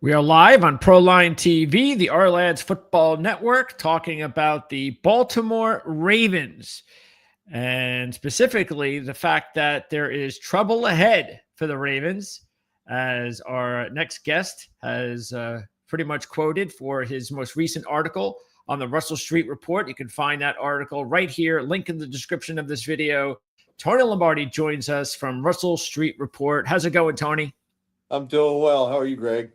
We are live on Proline TV, the Our Football Network, talking about the Baltimore Ravens, and specifically the fact that there is trouble ahead for the Ravens, as our next guest has pretty much quoted for his most recent article on the Russell Street Report. You can find that article right here, link in the description of this video. Tony Lombardi joins us from Russell Street Report. How's it going, Tony? I'm doing well. How are you, Greg?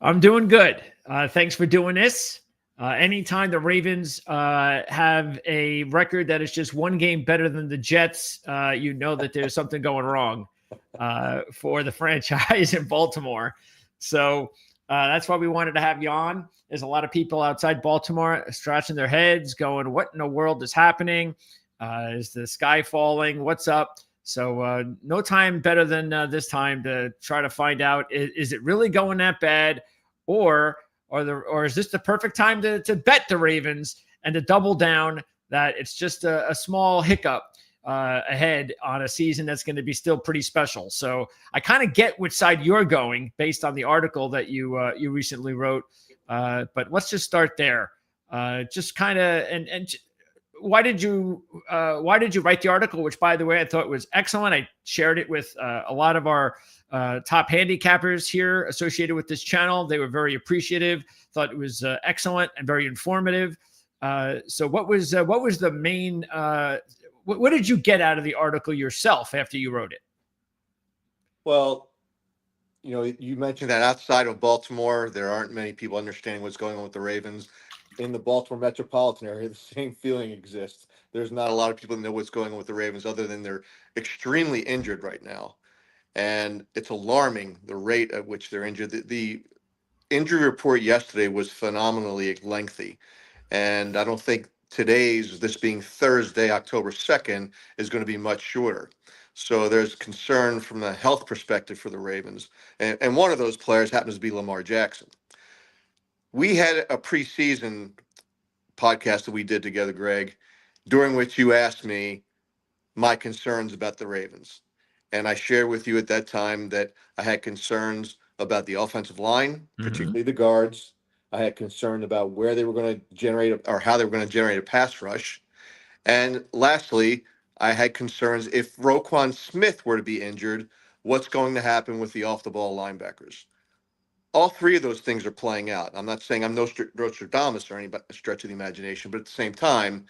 I'm doing good. Thanks for doing this. Anytime the Ravens have a record that is just one game better than the Jets, you know that there's something going wrong for the franchise in Baltimore. So that's why we wanted to have you on. There's a lot of people outside Baltimore scratching their heads going, what in the world is happening? Is the sky falling? What's up? So no time better than this time to try to find out, is it really going that bad? Or is this the perfect time to bet the Ravens and to double down that it's just a small hiccup ahead on a season that's going to be still pretty special? So I kind of get which side you're going based on the article that you recently wrote. But let's just start there. Just kind of and why did you write the article, which, by the way, I thought was excellent. I shared it with a lot of our top handicappers here associated with this channel. They were very appreciative, thought it was excellent and very informative. So what was the main, what did you get out of the article yourself after you wrote it? Well, you mentioned that outside of Baltimore, there aren't many people understanding what's going on with the Ravens. In the Baltimore metropolitan area, the same feeling exists. There's not a lot of people that know what's going on with the Ravens other than they're extremely injured right now. And it's alarming the rate at which they're injured. The injury report yesterday was phenomenally lengthy. And I don't think this being Thursday, October 2nd, is going to be much shorter. So there's concern from the health perspective for the Ravens. And one of those players happens to be Lamar Jackson. We had a preseason podcast that we did together, Greg, during which you asked me my concerns about the Ravens. And I shared with you at that time that I had concerns about the offensive line, particularly the guards. I had concern about where they were going to generate or how they were going to generate a pass rush. And lastly, I had concerns if Roquan Smith were to be injured, what's going to happen with the off-the-ball linebackers. All three of those things are playing out. I'm not saying I'm Nostradamus or any stretch of the imagination, but at the same time,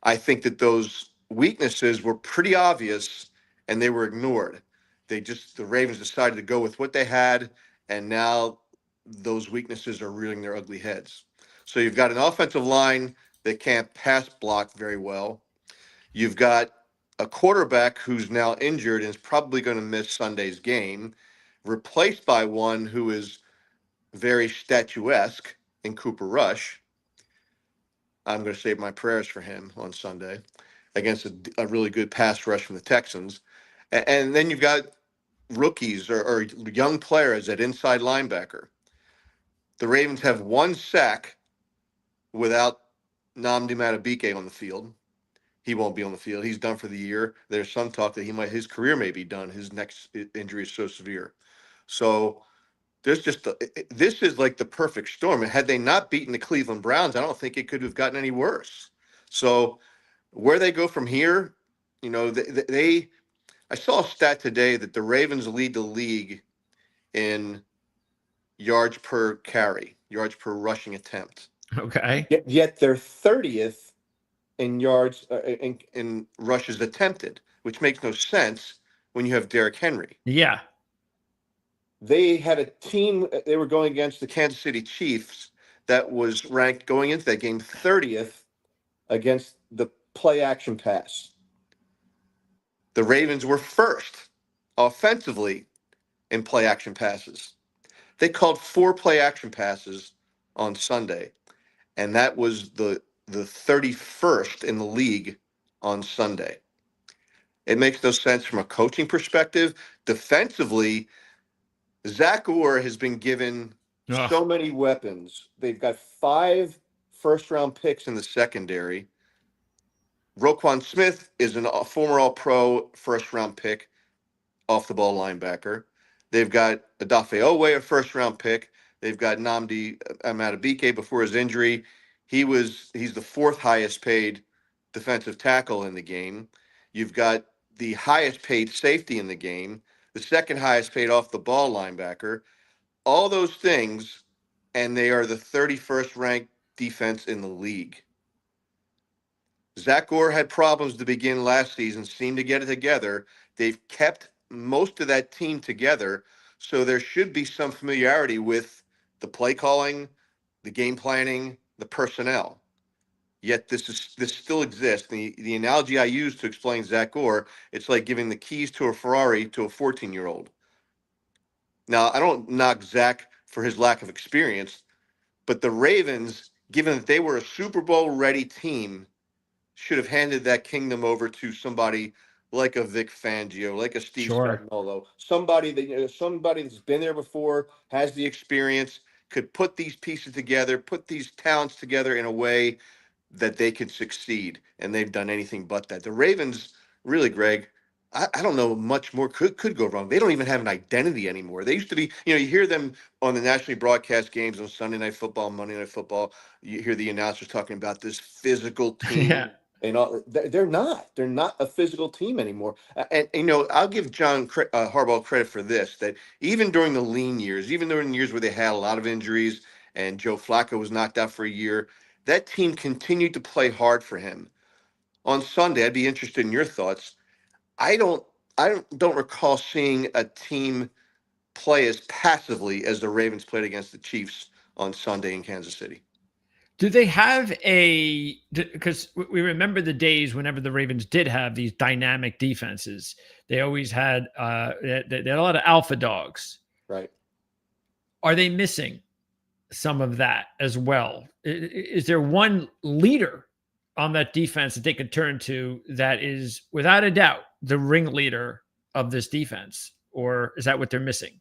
I think that those weaknesses were pretty obvious and they were ignored. The Ravens decided to go with what they had, and now those weaknesses are rearing their ugly heads. So you've got an offensive line that can't pass block very well. You've got a quarterback who's now injured and is probably going to miss Sunday's game, replaced by one who is very statuesque in Cooper Rush. I'm going to save my prayers for him on Sunday against a really good pass rush from the Texans. And then you've got rookies or young players at inside linebacker. The Ravens have one sack without Nnamdi Madubuike on the field. He won't be on the field. He's done for the year. There's some talk that his career may be done. His next injury is so severe. So this is like the perfect storm. And had they not beaten the Cleveland Browns, I don't think it could have gotten any worse. So where they go from here, I saw a stat today that the Ravens lead the league in yards per carry, yards per rushing attempt. Okay. Yet they're 30th in yards in rushes attempted, which makes no sense when you have Derrick Henry. Yeah. They had a team, they were going against the Kansas City Chiefs that was ranked going into that game 30th against the play action pass. The Ravens were first offensively in play action passes. They called 4 play action passes on Sunday, and that was the 31st in the league on Sunday. It makes no sense from a coaching perspective. Defensively, Zach Orr has been given so many weapons. They've got 5 first-round picks in the secondary. Roquan Smith is a former All-Pro first-round pick, off-the-ball linebacker. They've got Odafe Oweh, a first-round pick. They've got Nnamdi Amadubike before his injury. He's the fourth highest paid defensive tackle in the game. You've got the highest paid safety in the game, the second highest paid off the ball linebacker. All those things, and they are the 31st ranked defense in the league. Zach Gore had problems to begin last season, seemed to get it together. They've kept most of that team together, so there should be some familiarity with the play calling, the game planning, the personnel. Yet this still exists. The analogy I use to explain Zach Gore, it's like giving the keys to a Ferrari to a 14-year-old. Now, I don't knock Zach for his lack of experience, but the Ravens, given that they were a Super Bowl ready team, should have handed that kingdom over to somebody like a Vic Fangio, like a Steve Sure. Spagnuolo, somebody that's been there before, has the experience, could put these pieces together, put these talents together in a way that they could succeed. And they've done anything but that. The Ravens, really, Greg, I don't know much more could go wrong. They don't even have an identity anymore. They used to be, you hear them on the nationally broadcast games on Sunday Night Football, Monday Night Football. You hear the announcers talking about this physical Yeah. team. And all, they're not. They're not a physical team anymore. And I'll give John Harbaugh credit for this. That even during the lean years, even during the years where they had a lot of injuries, and Joe Flacco was knocked out for a year, that team continued to play hard for him. On Sunday, I'd be interested in your thoughts. I don't I don't recall seeing a team play as passively as the Ravens played against the Chiefs on Sunday in Kansas City. Do they have because we remember the days whenever the Ravens did have these dynamic defenses, they always had they had a lot of alpha dogs. Right. Are they missing some of that as well? Is there one leader on that defense that they could turn to that is without a doubt the ringleader of this defense, or is that what they're missing?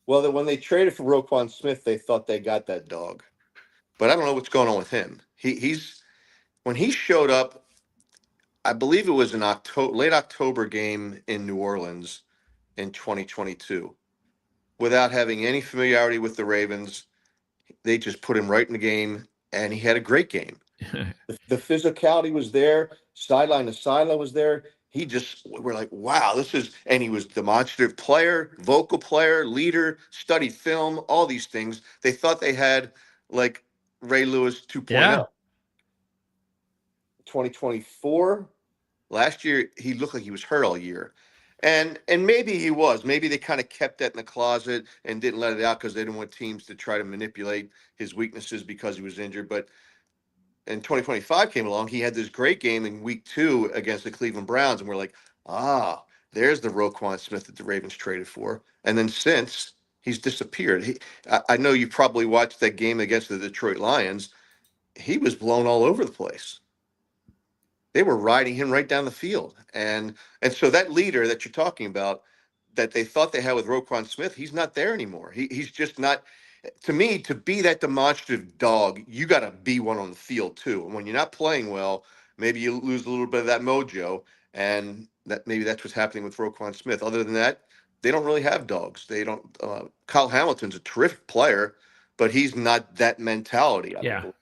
Well, when they traded for Roquan Smith, they thought they got that dog, but I don't know what's going on with him. He's when he showed up, I believe it was an late October game in New Orleans in 2022. Without having any familiarity with the Ravens, they just put him right in the game, and he had a great game. The physicality was there, sideline to sideline was there. We're like, wow, and he was demonstrative player, vocal player, leader, studied film, all these things. They thought they had like Ray Lewis 2.0. Yeah. 2024, last year, he looked like he was hurt all year. And maybe he was. Maybe they kind of kept that in the closet and didn't let it out because they didn't want teams to try to manipulate his weaknesses because he was injured. But and 2025 came along, he had this great game in week 2 against the Cleveland Browns. And we're like, there's the Roquan Smith that the Ravens traded for. And then since he's disappeared, I know you probably watched that game against the Detroit Lions. He was blown all over the place. They were riding him right down the field. And so that leader that you're talking about that they thought they had with Roquan Smith, he's not there anymore. He's just not. To me, to be that demonstrative dog, you got to be one on the field too. And when you're not playing well, maybe you lose a little bit of that mojo, and maybe that's what's happening with Roquan Smith. Other than that, they don't really have dogs. They don't. Kyle Hamilton's a terrific player, but he's not that mentality. I don't Yeah. believe.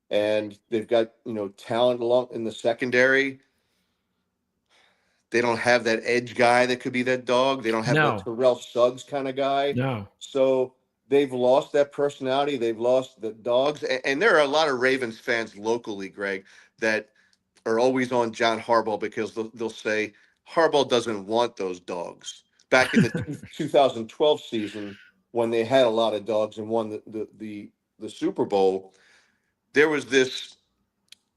And they've got talent along in the secondary. They don't have that edge guy that could be that dog. They don't have that No. Terrell Suggs kind of guy. No. So they've lost that personality. They've lost the dogs. And there are a lot of Ravens fans locally, Greg, that are always on John Harbaugh because they'll say Harbaugh doesn't want those dogs. Back in the 2012 season, when they had a lot of dogs and won the Super Bowl, there was this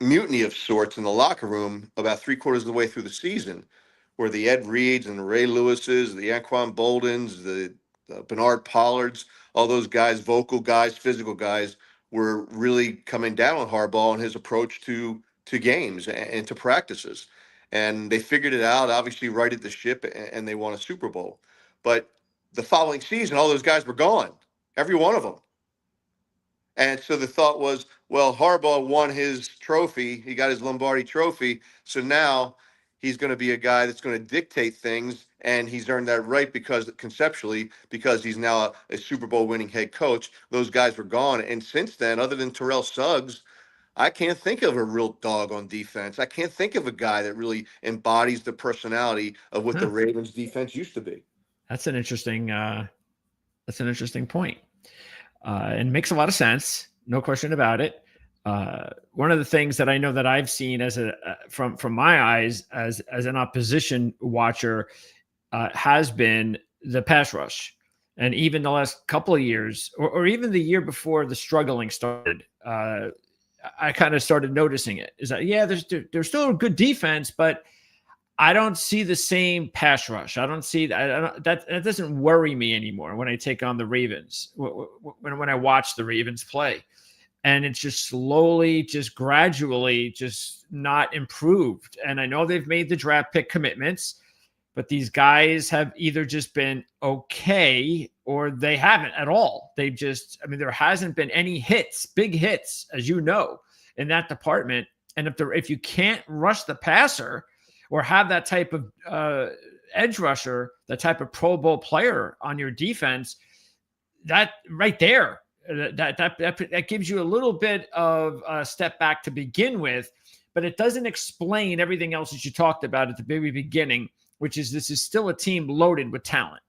mutiny of sorts in the locker room about 3/4 of the way through the season, where the Ed Reeds and the Ray Lewises, the Anquan Boldens, the Bernard Pollards, all those guys, vocal guys, physical guys, were really coming down on Harbaugh and his approach to games and to practices. And they figured it out, obviously righted the ship, and they won a Super Bowl. But the following season, all those guys were gone, every one of them. And so the thought was, well, Harbaugh won his trophy. He got his Lombardi trophy. So now he's going to be a guy that's going to dictate things, and he's earned that right because conceptually, because he's now a Super Bowl winning head coach. Those guys were gone, and since then, other than Terrell Suggs, I can't think of a real dog on defense. I can't think of a guy that really embodies the personality of what the Huh. Ravens defense used to be. That's an interesting. That's an interesting point, and makes a lot of sense. No question about it. One of the things that I know that I've seen as from my eyes as an opposition watcher has been the pass rush, and even the last couple of years, or even the year before the struggling started. I kind of started noticing it. Is that there's still a good defense, but I don't see the same pass rush. I don't see that. That doesn't worry me anymore when I take on the Ravens. When I watch the Ravens play, and it's just slowly, just gradually, just not improved. And I know they've made the draft pick commitments, but these guys have either just been okay or they haven't at all. They've just, I mean, there hasn't been any hits, big hits, as you know, in that department. And if you can't rush the passer or have that type of edge rusher, that type of Pro Bowl player on your defense, that right there, that gives you a little bit of a step back to begin with, but it doesn't explain everything else that you talked about at the very beginning, which is this is still a team loaded with talent.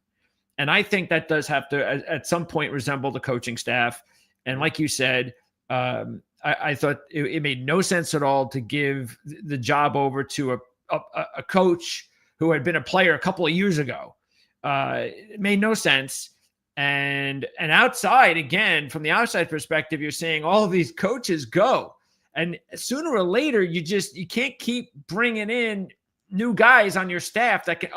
And I think that does have to, at some point, resemble the coaching staff. And like you said, I thought it made no sense at all to give the job over to a coach who had been a player a couple of years ago. It made no sense. And outside, again, from the outside perspective, you're saying all of these coaches go. And sooner or later, you can't keep bringing in new guys on your staff that can,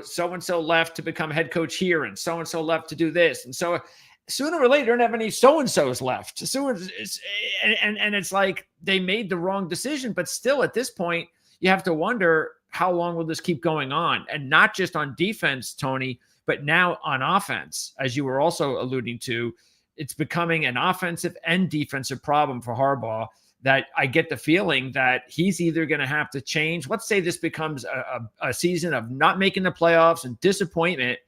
so-and-so left to become head coach here and so-and-so left to do this. And so sooner or later, don't have any so-and-sos left. And it's like they made the wrong decision. But still, at this point, you have to wonder, how long will this keep going on? And not just on defense, Tony, but now on offense, as you were also alluding to. It's becoming an offensive and defensive problem for Harbaugh, that I get the feeling that he's either going to have to change. Let's say this becomes a season of not making the playoffs and disappointment.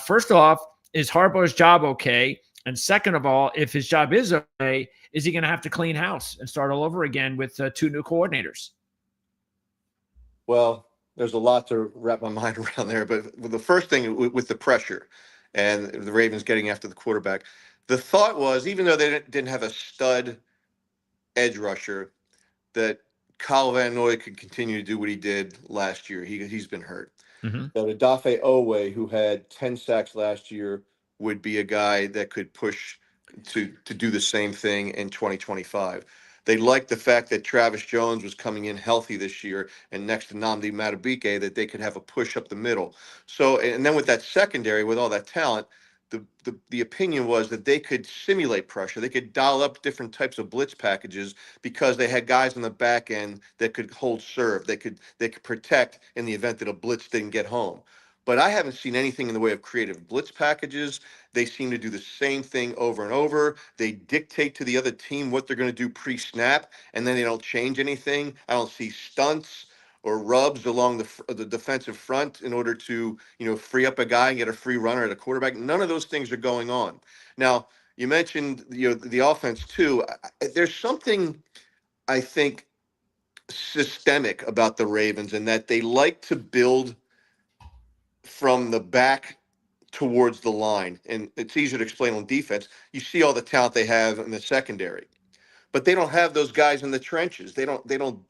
First off, is Harbaugh's job okay? And second of all, if his job is okay, is he going to have to clean house and start all over again with two new coordinators? Well, there's a lot to wrap my mind around there. But the first thing with the pressure and the Ravens getting after the quarterback, the thought was, even though they didn't have a stud edge rusher, that Kyle Van Noy could continue to do what he did last year. He's been hurt. Mm-hmm. That Odafe Owe, who had 10 sacks last year, would be a guy that could push to do the same thing in 2025. They liked the fact that Travis Jones was coming in healthy this year, and next to Nnamdi Madubuike, that they could have a push up the middle. So, and then with that secondary, with all that talent, the opinion was that they could simulate pressure. They could dial up different types of blitz packages because they had guys on the back end that could hold serve. They could protect in the event that a blitz didn't get home. But I haven't seen anything in the way of creative blitz packages. They seem to do the same thing over and over. They dictate to the other team what they're going to do pre-snap, and then they don't change anything. I don't see stunts or rubs along the defensive front in order to free up a guy and get a free runner at a quarterback. None of those things are going on. Now, you mentioned the offense too. There's something, I think, systemic about the Ravens, in that they like to build from the back towards the line. And it's easier to explain on defense. You see all the talent they have in the secondary, but they don't have those guys in the trenches. They don't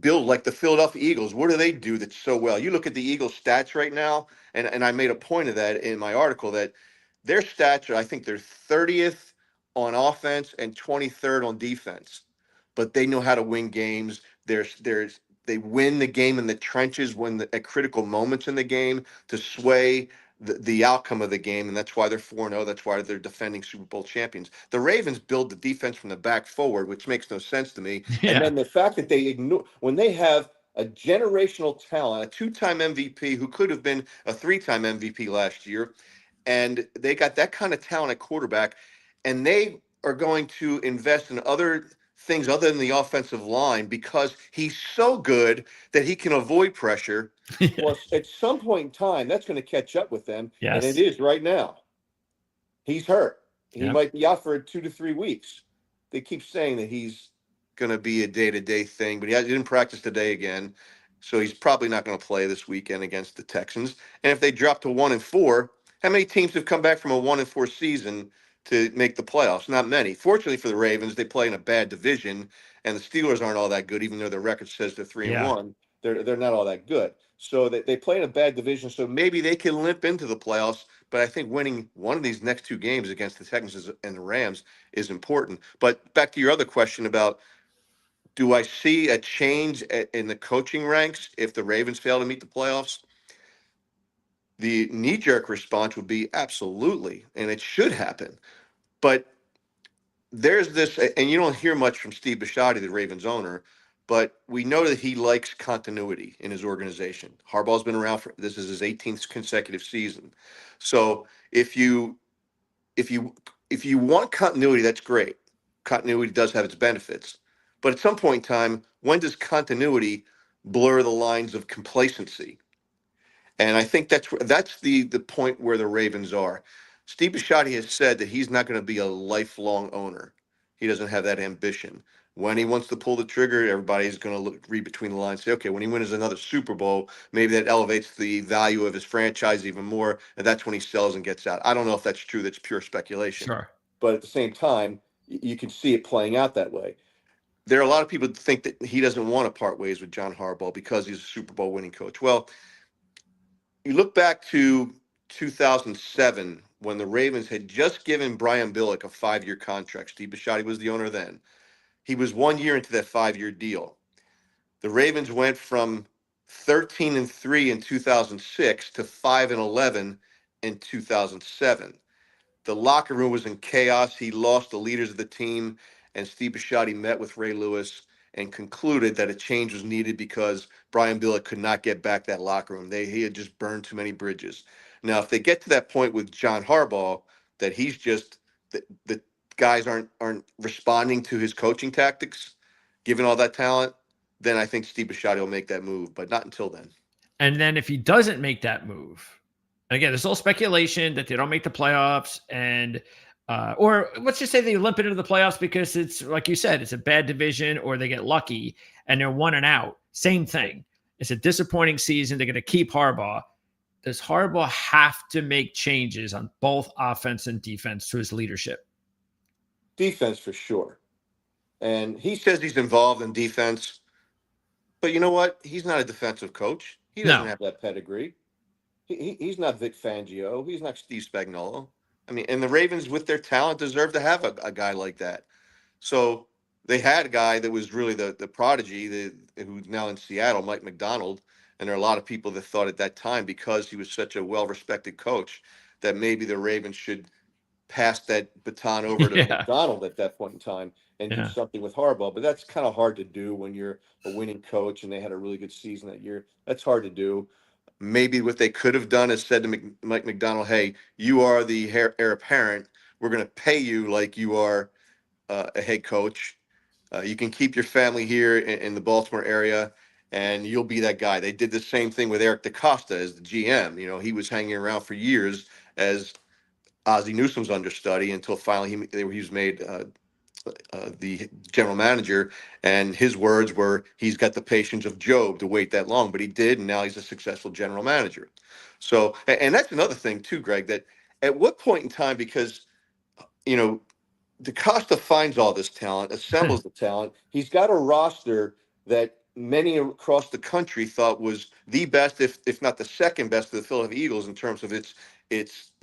build like the Philadelphia Eagles. What do that's so well? You look at the Eagles stats right now, and I made a point of that in my article, that their stats are, I think they're 30th on offense and 23rd on defense, but they know how to win games. They win the game in the trenches at critical moments in the game to sway the outcome of the game, and that's why they're 4-0. That's why they're defending Super Bowl champions. The Ravens build the defense from the back forward, which makes no sense to me. Yeah. And then the fact that they ignore, when they have a generational talent, a two-time MVP who could have been a three-time MVP last year, and they got that kind of talent at quarterback, and they are going to invest in other things other than the offensive line because he's so good that he can avoid pressure. Well, at some point in time, that's going to catch up with them, and it Yes. is right now. He's hurt. He Yep. might be out for 2 to 3 weeks. They keep saying that he's going to be a day-to-day thing, but he didn't practice today again, so he's probably not going to play this weekend against the Texans. And if they drop to 1-4, how many teams have come back from a 1-4 season to make the playoffs? Not many. Fortunately for the Ravens, they play in a bad division, and the Steelers aren't all that good, even though their record says they're 3 and Yeah. 1. They're not all that good. So they play in a bad division, so maybe they can limp into the playoffs. But I think winning one of these next 2 games against the Texans and the Rams is important. But back to your other question about, do I see a change in the coaching ranks if the Ravens fail to meet the playoffs? The knee-jerk response would be absolutely, and it should happen. But there's this, and you don't hear much from Steve Bisciotti, the Ravens owner, but we know that he likes continuity in his organization. Harbaugh's been around for, this is his 18th consecutive season. So if you if you if you want continuity, that's great. Continuity does have its benefits, but at some point in time, when does continuity blur the lines of complacency? And I think that's the point where the Ravens are. Steve Bisciotti has said that he's not going to be a lifelong owner. He doesn't have that ambition. When he wants to pull the trigger, everybody's going to read between the lines, say, okay, when he wins another Super Bowl, maybe that elevates the value of his franchise even more, and that's when he sells and gets out. I don't know if that's true. That's pure speculation. Sure. But at the same time, you can see it playing out that way. There are a lot of people that think that he doesn't want to part ways with John Harbaugh because he's a Super Bowl winning coach. Well, you look back to 2007 when the Ravens had just given Brian Billick a 5-year contract. Steve Bisciotti was the owner then. He was 1 year into that 5-year deal. The Ravens went from 13-3 in 2006 to 5-11 in 2007. The locker room was in chaos. He lost the leaders of the team, and Steve Bisciotti met with Ray Lewis and concluded that a change was needed because Brian Billick could not get back that locker room. He had just burned too many bridges. Now, if they get to that point with John Harbaugh, that he's just the guys aren't responding to his coaching tactics, given all that talent, then I think Steve Bisciotti will make that move, but not until then. And then if he doesn't make that move, again, there's all speculation that they don't make the playoffs, and or let's just say they limp into the playoffs because it's like you said, it's a bad division, or they get lucky and they're 1-out. Same thing. It's a disappointing season. They're going to keep Harbaugh. Does Harbaugh have to make changes on both offense and defense to his leadership? Defense for sure. And he says he's involved in defense. But you know what? He's not a defensive coach. He doesn't No. have that pedigree. He's not Vic Fangio. He's not Steve Spagnuolo. I mean, and the Ravens, with their talent, deserve to have a guy like that. So they had a guy that was really the prodigy, who's now in Seattle, Mike McDonald. And there are a lot of people that thought at that time, because he was such a well-respected coach, that maybe the Ravens should pass that baton over to Yeah. McDonald at that point in time and do Yeah. something with Harbaugh. But that's kind of hard to do when you're a winning coach and they had a really good season that year. That's hard to do. Maybe what they could have done is said to Mike McDonald, hey, you are the heir apparent. We're going to pay you like you are a head coach. You can keep your family here in the Baltimore area, and you'll be that guy. They did the same thing with Eric DaCosta as the GM. You know, he was hanging around for years as Ozzie Newsome's understudy until finally he was made the general manager. And his words were, he's got the patience of Job to wait that long, but he did, and now he's a successful general manager. So, and that's another thing too, Greg, that at what point in time, because, you know, DaCosta finds all this talent, assembles the talent. He's got a roster that many across the country thought was the best, if not the second best, of the Philadelphia Eagles in terms of its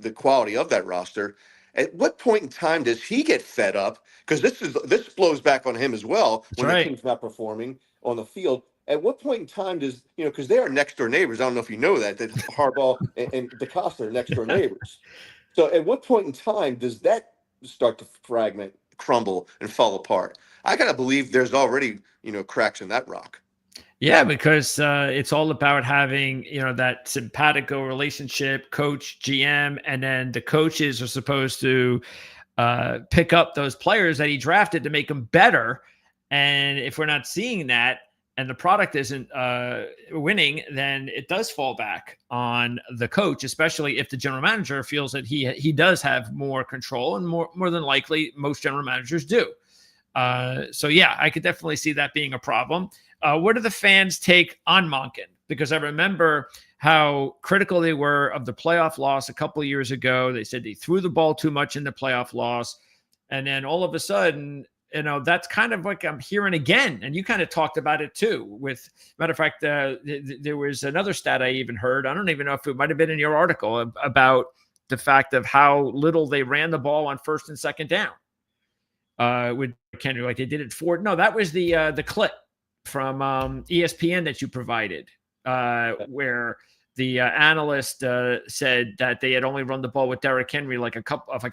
the quality of that roster. At what point in time does he get fed up? Because this blows back on him as well That's when the right. team's not performing on the field. At what point in time does, because they are next door neighbors. I don't know if you know that Harbaugh and DaCosta are next door neighbors. So at what point in time does that start to fragment, crumble, and fall apart? I gotta believe there's already cracks in that rock. Yeah, because it's all about having, that simpatico relationship, coach, GM, and then the coaches are supposed to pick up those players that he drafted to make them better. And if we're not seeing that and the product isn't winning, then it does fall back on the coach, especially if the general manager feels that he does have more control, and more than likely most general managers do. So yeah, I could definitely see that being a problem. What do the fans take on Monken? Because I remember how critical they were of the playoff loss a couple of years ago. They said he threw the ball too much in the playoff loss. And then all of a sudden, that's kind of like I'm hearing again. And you kind of talked about it too. With matter of fact, there was another stat I even heard. I don't even know if it might have been in your article about the fact of how little they ran the ball on first and second down. With Henry, like they did it for. No, that was the clip from ESPN that you provided, where the analyst said that they had only run the ball with Derrick Henry like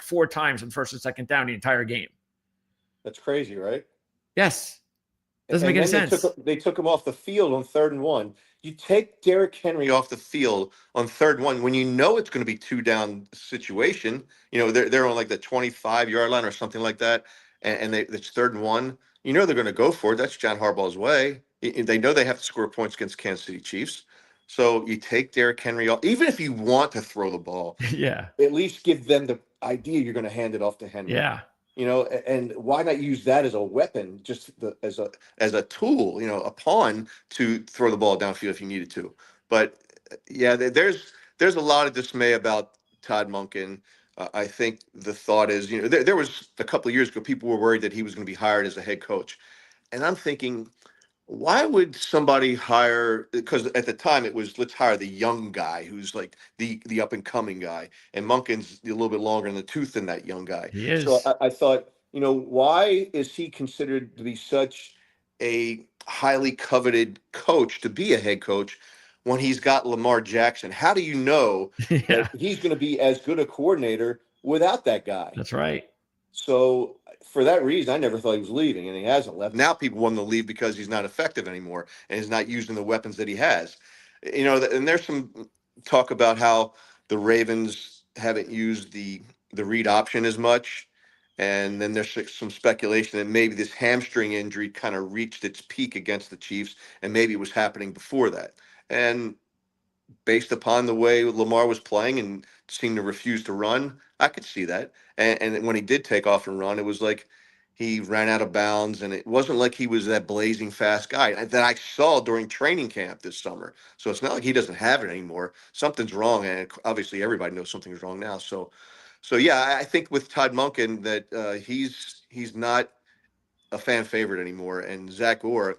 four times on first and second down the entire game. That's crazy, right? Yes. Doesn't make any sense. They took him off the field on 3rd and 1. You take Derrick Henry off the field on 3rd and 1 when you know it's going to be 2-down situation. They're on like the 25-yard line or something like that, and it's 3rd and 1. You know they're going to go for it. That's John Harbaugh's way. They know they have to score points against Kansas City Chiefs. So you take Derrick Henry off, even if you want to throw the ball. Yeah. At least give them the idea you're going to hand it off to Henry. Yeah. And why not use that as a weapon, just as a tool, a pawn to throw the ball downfield if you needed to. But yeah, there's a lot of dismay about Todd Monken. I think the thought is, there was a couple of years ago, people were worried that he was going to be hired as a head coach. And I'm thinking, why would somebody hire? Because at the time it was, let's hire the young guy who's like the up and coming guy, and Monken's a little bit longer in the tooth than that young guy. He is. So I thought, why is he considered to be such a highly coveted coach to be a head coach when he's got Lamar Jackson? How do you know that he's going to be as good a coordinator without that guy? That's right. So for that reason, I never thought he was leaving, and he hasn't left. Now people want him to leave because he's not effective anymore and he's not using the weapons that he has. And there's some talk about how the Ravens haven't used the read option as much. And then there's some speculation that maybe this hamstring injury kind of reached its peak against the Chiefs, and maybe it was happening before that. And based upon the way Lamar was playing and seemed to refuse to run, I could see that. And when he did take off and run, it was like he ran out of bounds, and it wasn't like he was that blazing fast guy that I saw during training camp this summer. So it's not like he doesn't have it anymore. Something's wrong, and obviously everybody knows something's wrong now. So yeah, I think with Todd Monken that he's not a fan favorite anymore. And Zach Orr,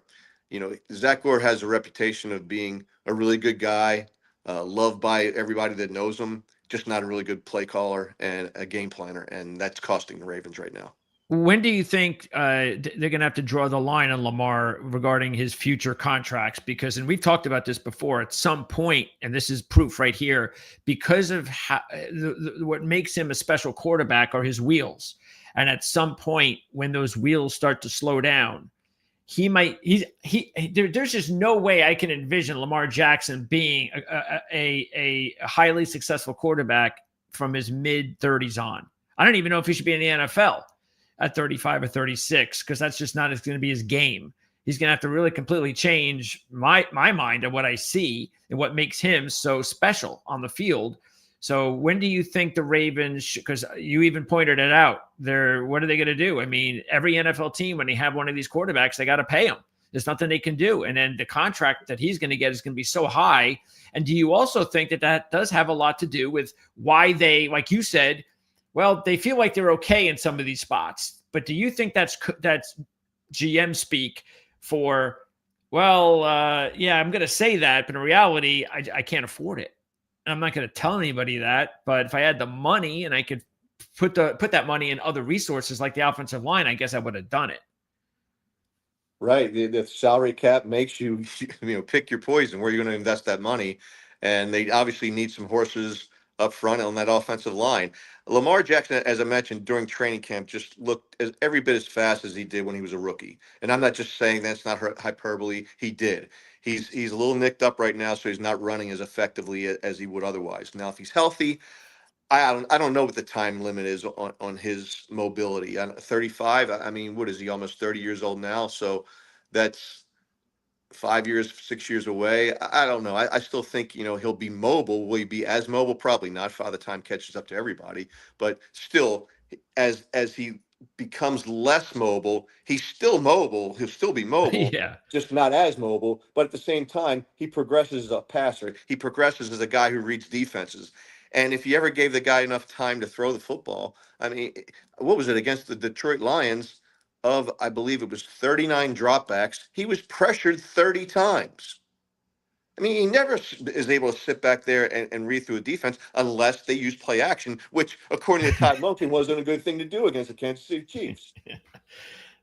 Zach Orr has a reputation of being a really good guy, loved by everybody that knows him, just not a really good play caller and a game planner. And that's costing the Ravens right now. When do you think they're going to have to draw the line on Lamar regarding his future contracts? Because, and we've talked about this before, at some point, and this is proof right here, because of what makes him a special quarterback are his wheels. And at some point, when those wheels start to slow down, there's just no way I can envision Lamar Jackson being a highly successful quarterback from his mid 30s on. I don't even know if he should be in the NFL at 35 or 36, because that's just not going to be his game. He's going to have to really completely change my mind of what I see and what makes him so special on the field. So when do you think the Ravens, because you even pointed it out, what are they going to do? I mean, every NFL team, when they have one of these quarterbacks, they got to pay him. There's nothing they can do. And then the contract that he's going to get is going to be so high. And do you also think that does have a lot to do with why they, like you said, well, they feel like they're okay in some of these spots, but do you think that's GM speak for, yeah, I'm going to say that, but in reality, I can't afford it. And I'm not going to tell anybody that, but if I had the money and I could put that money in other resources like the offensive line, I guess I would have done it. Right. The salary cap makes you, pick your poison where you're going to invest that money. And they obviously need some horses up front on that offensive line. Lamar Jackson, as I mentioned, during training camp, just looked every bit as fast as he did when he was a rookie. And I'm not just saying that's not hyperbole. He did. He's a little nicked up right now, so he's not running as effectively as he would otherwise. Now, if he's healthy, I don't know what the time limit is on his mobility. 35. I mean, what is he? Almost 30 years old now. So that's 5 years, 6 years away. I don't know. I still think, he'll be mobile. Will he be as mobile? Probably not. Father Time catches up to everybody, but still, as he becomes less mobile, he's still mobile. He'll still be mobile, Yeah. just not as mobile. But at the same time, he progresses as a passer. He progresses as a guy who reads defenses. And if you ever gave the guy enough time to throw the football, I mean, what was it against the Detroit Lions? Of, I believe it was 39 dropbacks, he was pressured 30 times. I mean, he never is able to sit back there and read through a defense unless they use play action, which, according to Todd Monken, wasn't a good thing to do against the Kansas City Chiefs.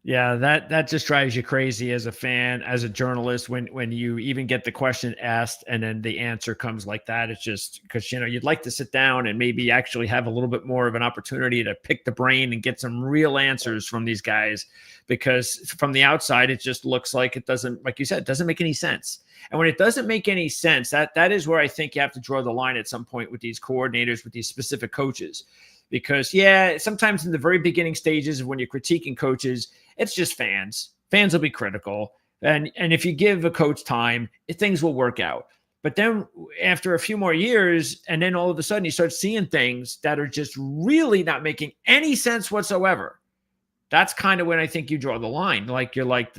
Yeah, that just drives you crazy as a fan, as a journalist, when you even get the question asked and then the answer comes like that. It's just because you'd like to sit down and maybe actually have a little bit more of an opportunity to pick the brain and get some real answers from these guys, because from the outside it just looks like it doesn't, like you said, it doesn't make any sense. And when it doesn't make any sense, that is where I think you have to draw the line at some point with these coordinators, with these specific coaches. Because sometimes in the very beginning stages of when you're critiquing coaches, it's just fans. Fans will be critical. And if you give a coach time, things will work out. But then after a few more years, and then all of a sudden you start seeing things that are just really not making any sense whatsoever. That's kind of when I think you draw the line. Like you're like,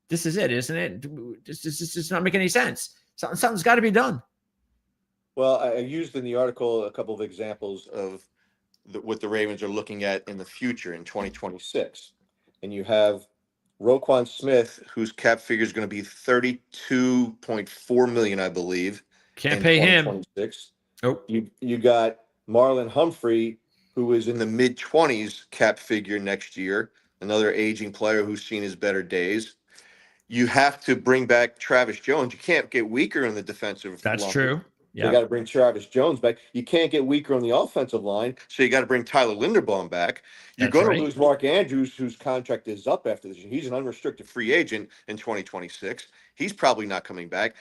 this is it, isn't it? This is not making any sense. Something's got to be done. Well, I used in the article a couple of examples of what the Ravens are looking at in the future in 2026. And you have Roquan Smith, whose cap figure is going to be 32.4 million, I believe, Can't in pay him. 2026. Nope. You got Marlon Humphrey, who is in the mid 20s cap figure next year, another aging player who's seen his better days. You have to bring back Travis Jones. You can't get weaker in the defensive That's line. true. So you got to bring Travis Jones back. You can't get weaker on the offensive line, so you got to bring Tyler Linderbaum back. You're That's going right. to lose Mark Andrews, whose contract is up after this year. He's an unrestricted free agent in 2026. He's probably not coming back.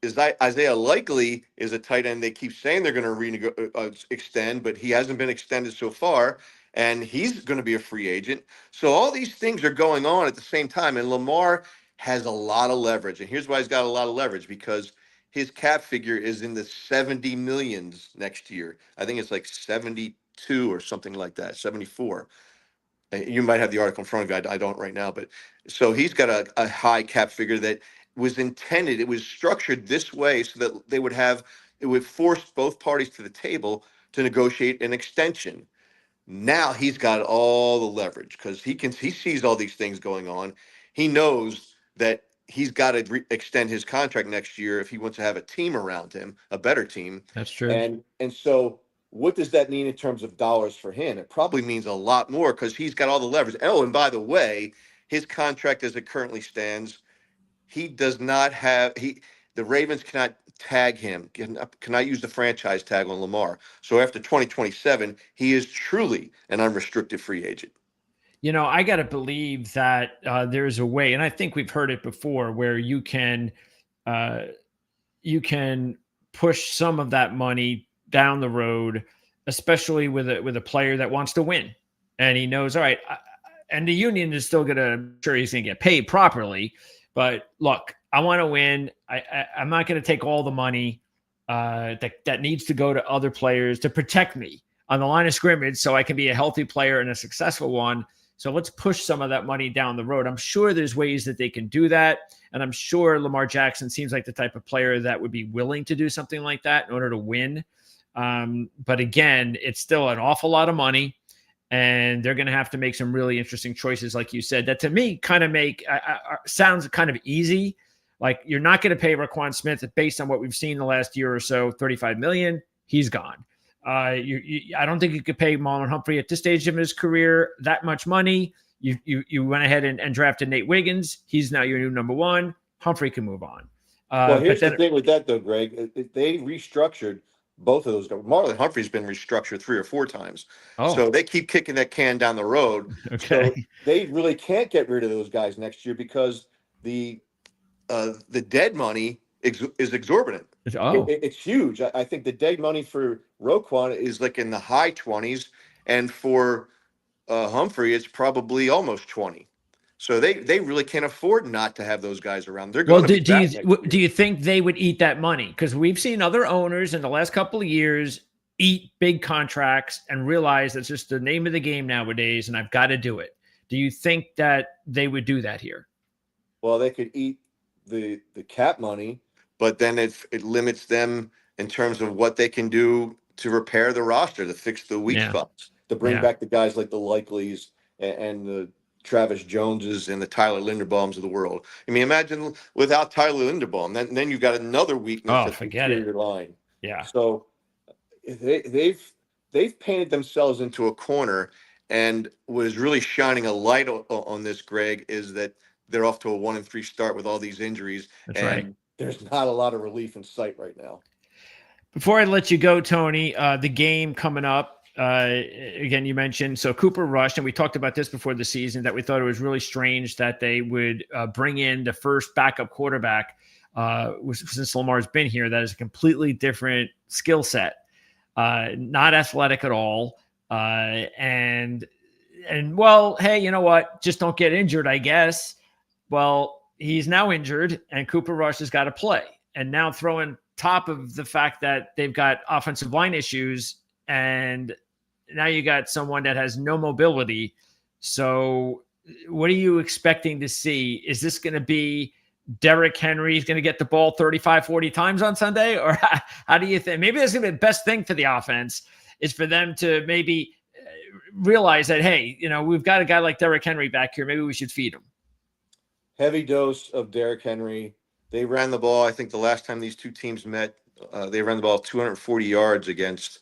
Isaiah Likely is a tight end they keep saying they're going to extend, but he hasn't been extended so far, and he's going to be a free agent. So all these things are going on at the same time, and Lamar has a lot of leverage. And here's why he's got a lot of leverage, because his cap figure is in the 70 millions next year. I think it's like 72 or something like that, 74. You might have the article in front of you. I don't right now, but so he's got a high cap figure that was intended. It was structured this way so that it would force both parties to the table to negotiate an extension. Now he's got all the leverage because he sees all these things going on. He knows that he's got to extend his contract next year if he wants to have a team around him, a better team. That's true. And so what does that mean in terms of dollars for him? It probably means a lot more because he's got all the leverage. Oh, and by the way, his contract as it currently stands, he does not have the Ravens cannot tag him, cannot use the franchise tag on Lamar. So after 2027, he is truly an unrestricted free agent. I got to believe that there's a way, and I think we've heard it before, where you can push some of that money down the road, especially with a player that wants to win, and he knows, all right, and the union is still going to, sure he's going to get paid properly, but look, I want to win. I'm not going to take all the money that needs to go to other players to protect me on the line of scrimmage so I can be a healthy player and a successful one. So let's push some of that money down the road. I'm sure there's ways that they can do that. And I'm sure Lamar Jackson seems like the type of player that would be willing to do something like that in order to win. But again, it's still an awful lot of money. And they're going to have to make some really interesting choices, like you said, that to me kind of sounds kind of easy. Like you're not going to pay Roquan Smith based on what we've seen the last year or so, $35 million. He's gone. I don't think you could pay Marlon Humphrey at this stage of his career that much money. You went ahead and drafted Nate Wiggins. He's now your new number one. Humphrey can move on. Well, here's the thing with that, though, Greg. They restructured both of those guys. Marlon Humphrey's been restructured 3 or 4 times. Oh. So they keep kicking that can down the road. Okay. So they really can't get rid of those guys next year because the dead money is exorbitant. Oh, It's huge. I think the dead money for Roquan is like in the high 20s, and for Humphrey, it's probably almost 20. So they really can't afford not to have those guys around. They're well, going to be back next do year. you think they would eat that money? Because we've seen other owners in the last couple of years eat big contracts and realize that's just the name of the game nowadays, and I've got to do it. Do you think that they would do that here? Well, they could eat the cap money, but then it limits them in terms of what they can do to repair the roster, to fix the weak Yeah, spots, to bring yeah. back the guys like the Likeleys and the Travis Joneses and the Tyler Linderbaums of the world. I mean, imagine without Tyler Linderbaum, then you got another weakness Oh, at the forget it. interior line. Yeah, So they've painted themselves into a corner. And what is really shining a light on this, Greg, is that they're off to a 1-3 start with all these injuries, that's right. and there's not a lot of relief in sight right now. Before I let you go, Tony, the game coming up. Again, you mentioned so Cooper Rush, and we talked about this before the season that we thought it was really strange that they would bring in the first backup quarterback since Lamar's been here. That is a completely different skill set, not athletic at all, and well, hey, you know what? Just don't get injured, I guess. Well, he's now injured, and Cooper Rush has got to play, and now throwing top of the fact that they've got offensive line issues, and now you got someone that has no mobility. So what are you expecting to see? Is this going to be Derrick Henry's going to get the ball 35, 40 times on Sunday? Or how do you think? Maybe that's going to be the best thing for the offense is for them to maybe realize that, hey, we've got a guy like Derrick Henry back here. Maybe we should feed him. Heavy dose of Derrick Henry. They ran the ball. I think the last time these two teams met, they ran the ball 240 yards against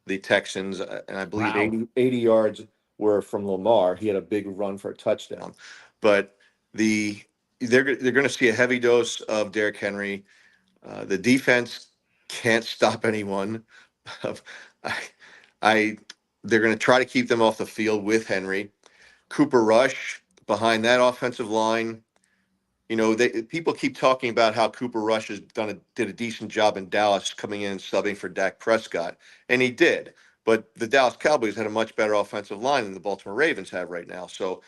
the Texans, and I believe Wow. 80 yards were from Lamar. He had a big run for a touchdown. But they're going to see a heavy dose of Derrick Henry. The defense can't stop anyone. I, they're going to try to keep them off the field with Henry. Cooper Rush behind that offensive line. People keep talking about how Cooper Rush did a decent job in Dallas coming in and subbing for Dak Prescott, and he did. But the Dallas Cowboys had a much better offensive line than the Baltimore Ravens have right now. So,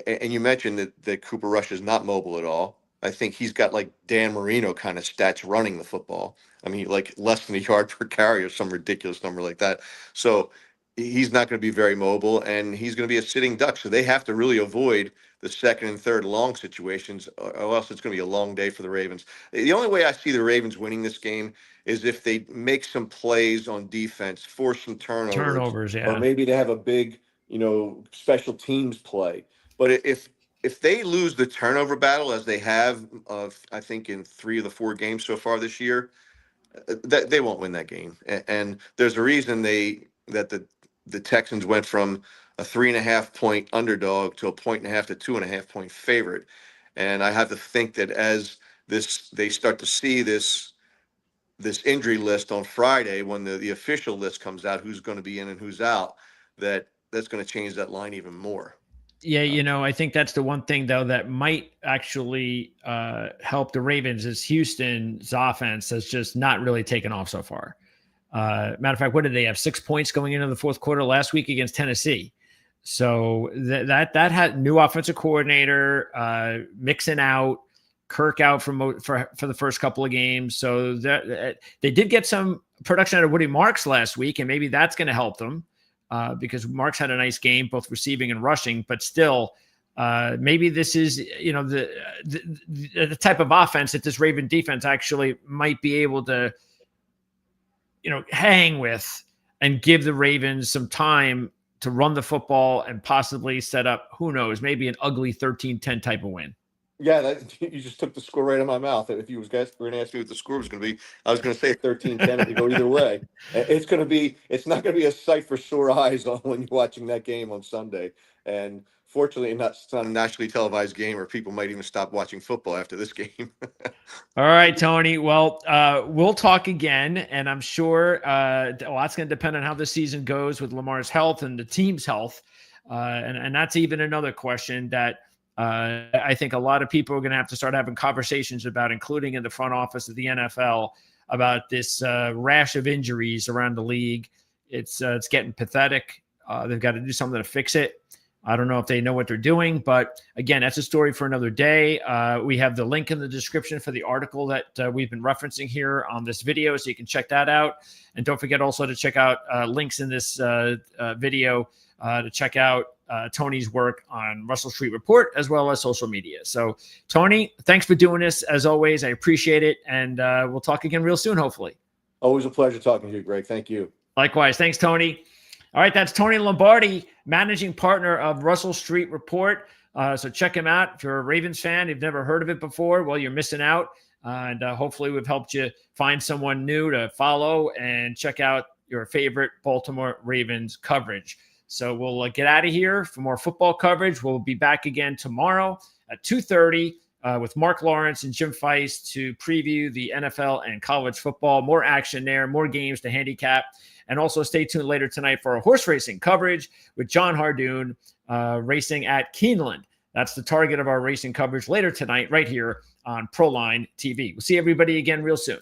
and you mentioned that Cooper Rush is not mobile at all. I think he's got like Dan Marino kind of stats running the football. I mean, like less than a yard per carry or some ridiculous number like that. So he's not going to be very mobile, and he's going to be a sitting duck. So they have to really avoid the second and third long situations, or else it's going to be a long day for the Ravens. The only way I see the Ravens winning this game is if they make some plays on defense, force some turnovers, Turnovers, or yeah. maybe they have a big, special teams play. But if they lose the turnover battle as they have, I think in 3 of the 4 games so far this year, that they won't win that game. And there's a reason that the Texans went from a 3.5 point underdog to a 1.5 to 2.5 point favorite. And I have to think that as they start to see this injury list on Friday, when the official list comes out, who's going to be in and who's out, that's going to change that line even more. Yeah, I think that's the one thing though that might actually help the Ravens is Houston's offense has just not really taken off so far. Matter of fact, what did they have? 6 points going into the fourth quarter last week against Tennessee. So that had new offensive coordinator, Mixon out, Kirk out for the first couple of games. So that they did get some production out of Woody Marks last week, and maybe that's going to help them because Marks had a nice game, both receiving and rushing. But still, maybe this is the type of offense that this Raven defense actually might be able to hang with and give the Ravens some time to run the football and possibly set up, who knows, maybe an ugly 13-10 type of win. Yeah, you just took the score right out of my mouth. If you were going to ask me what the score was going to be, I was going to say 13-10. It could go either way. It's not going to be a sight for sore eyes when you're watching that game on Sunday. And fortunately, it's not a nationally televised game, or people might even stop watching football after this game. All right, Tony. Well, we'll talk again, and I'm sure a lot's going to depend on how the season goes with Lamar's health and the team's health. And that's even another question that I think a lot of people are going to have to start having conversations about, including in the front office of the NFL. about this rash of injuries around the league. It's getting pathetic. They've got to do something to fix it. I don't know if they know what they're doing, but again, that's a story for another day. We have the link in the description for the article that we've been referencing here on this video, so you can check that out. And don't forget also to check out links in this video to check out Tony's work on Russell Street Report as well as social media. So, Tony, thanks for doing this. As always, I appreciate it. And we'll talk again real soon, hopefully. Always a pleasure talking to you, Greg. Thank you. Likewise. Thanks, Tony. All right, that's Tony Lombardi, managing partner of Russell Street Report. So check him out. If you're a Ravens fan, you've never heard of it before, well, you're missing out. And hopefully we've helped you find someone new to follow and check out your favorite Baltimore Ravens coverage. So we'll get out of here for more football coverage. We'll be back again tomorrow at 2:30 with Mark Lawrence and Jim Feist to preview the NFL and college football. More action there, more games to handicap. And also stay tuned later tonight for a horse racing coverage with John Hardoon racing at Keeneland. That's the target of our racing coverage later tonight right here on Proline TV. We'll see everybody again real soon.